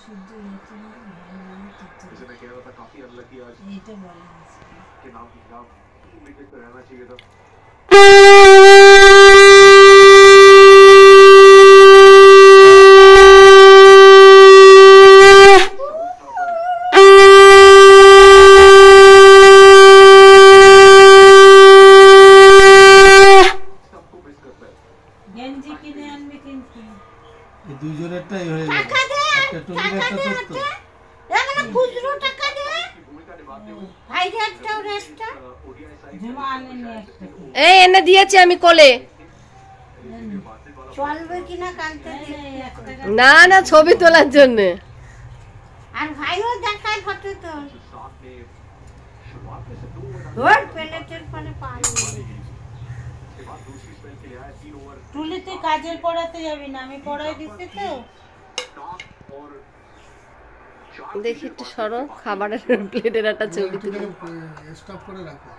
शुद्ध रहते हैं जैसे मैं कह रहा था काफी अनलकी आज ये तो बोला कि नाम लिमिटेड पे रहना चाहिए था এনে দিয়েছি আমি কোলে চলবে কিনা কালকে না না ছবি তোলার জন্য আর ভাইও দেখায় ফটো তো ওর প্লেটের পরে পানি টুলি তুই কাজের পড়াতে যাবি না আমি পড়াই দিচ্ছি তো দেখি একটু সরো খাবারের প্লেটের একটা ছবি তুলে স্টপ করে রাখো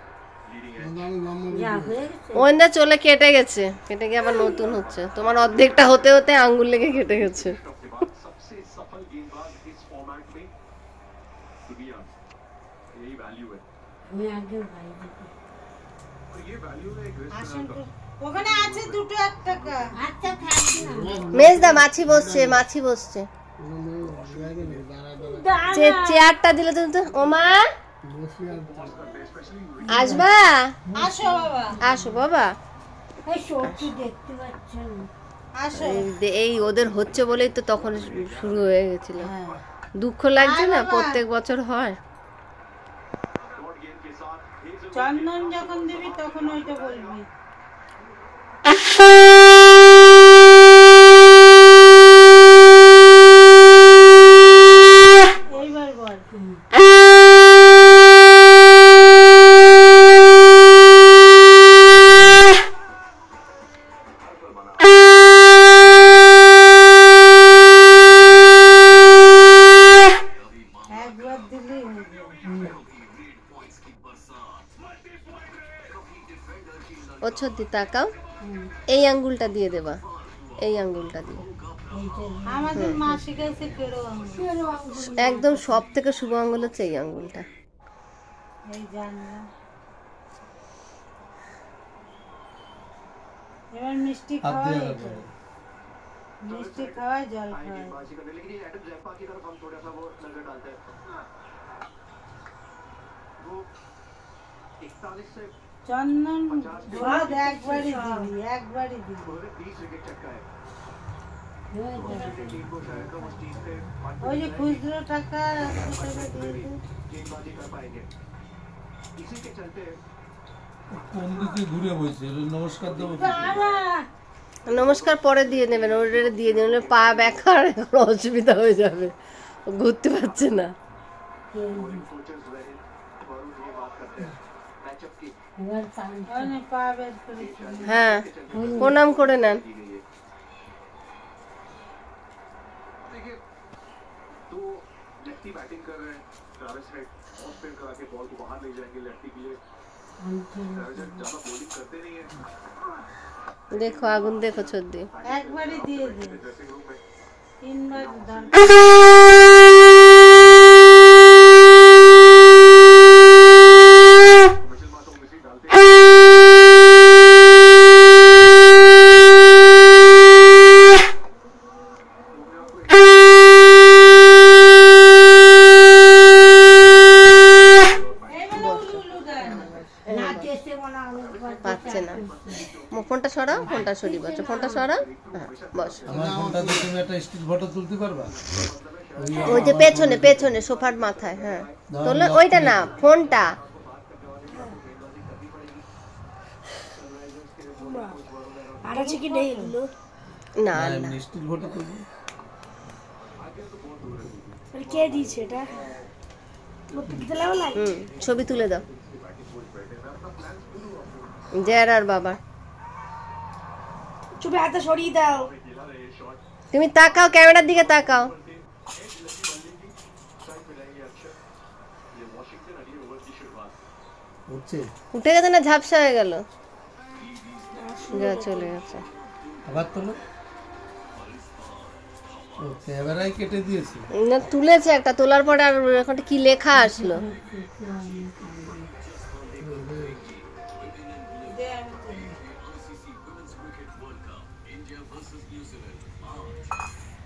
ওইটা চলে কেটে গেছে কেটে গিয়ে আবার নতুন হচ্ছে তোমার অর্ধেকটা হতে হতে আঙ্গুল লেগে কেটে গেছে ওখানে আছে দুটো 1 টাকা আচ্ছা থাকবে মেজদা মাছি বসছে চেয়ারটা দিলে তুমি তো ওমা আসবা আসো বাবা আসো বাবা এই সত্যি দেখতে পাচ্ছেন আসো এই ওদের হচ্ছে বলেই তো তখন শুরু হয়ে গেছিল দুঃখ লাগছে না প্রত্যেক বছর হয় চন্দন যখন দিবি তখন ওইটা বলবি এইবার বল একবার দিলেই হয়ে যাবে ও ছদ্দি তাকাও এই আঙ্গুলটা দিয়ে দেবা এই আঙ্গুলটা দিয়ে আমাদের মা শিখাইছে কেড়ো একদম সব থেকে শুভ আঙ্গুল হচ্ছে এই আঙ্গুলটা এই জানলা এবার মিষ্টি খাওয়াই মিষ্টি খাওয়াই জল খাওয়াই চন্দন ভাত একবারই দিবি ওই যে খুচরো টাকা ঘুরে বসে নমস্কার দেবো নমস্কার পরে দিয়ে নেবেন ওটা দিয়ে দেবেন পা ব্যাখার অসুবিধা হয়ে যাবে ঘুরতে পারছে না পা বের করে হ্যাঁ প্রণাম করে নেন बैटिंग कर रहे हैं ट्रैविस हेड और स्पिन करा के बॉल को बाहर ले जाएंगे लेफ्टी के लिए ट्रैविस हेड ज्यादा बॉलिंग करते नहीं है देखो आगुन देखो छोड़ একবারই দিয়ে দে ड्रेसिंग रूम में 3 বার দান मिशिल मातो मिसी डालते পাচ্ছে না ফোনটা সরাও ফোনটা সরিয়ে বাচ্চা ফোনটা সরাও হ্যাঁ বস আমার ফোনটাতে তুমি একটা স্টিল ফটো তুলতে পারবা ওই যে পেছনে পেছনে সোফার মাথায় হ্যাঁ তোলে ওইটা না ফোনটা আর আছে কি নেই না না না স্টিল ফটো তুলবো মানে কে দিয়েছে এটা দিতে লাগলো ছবি তুলে দাও জের আর বাবা চুপে হাতে সরিয়ে দাও তুমি তাকাও ক্যামেরার দিকে তাকাও উঠছে উঠে গেছে না ঝাপসা হয়ে গেল যা চলে গেছে আবার তোলো ও ক্যামেরায় কেটে দিয়েছে। না তুলেছে একটা, তোলার পরে আর এখন কি লেখা আসলো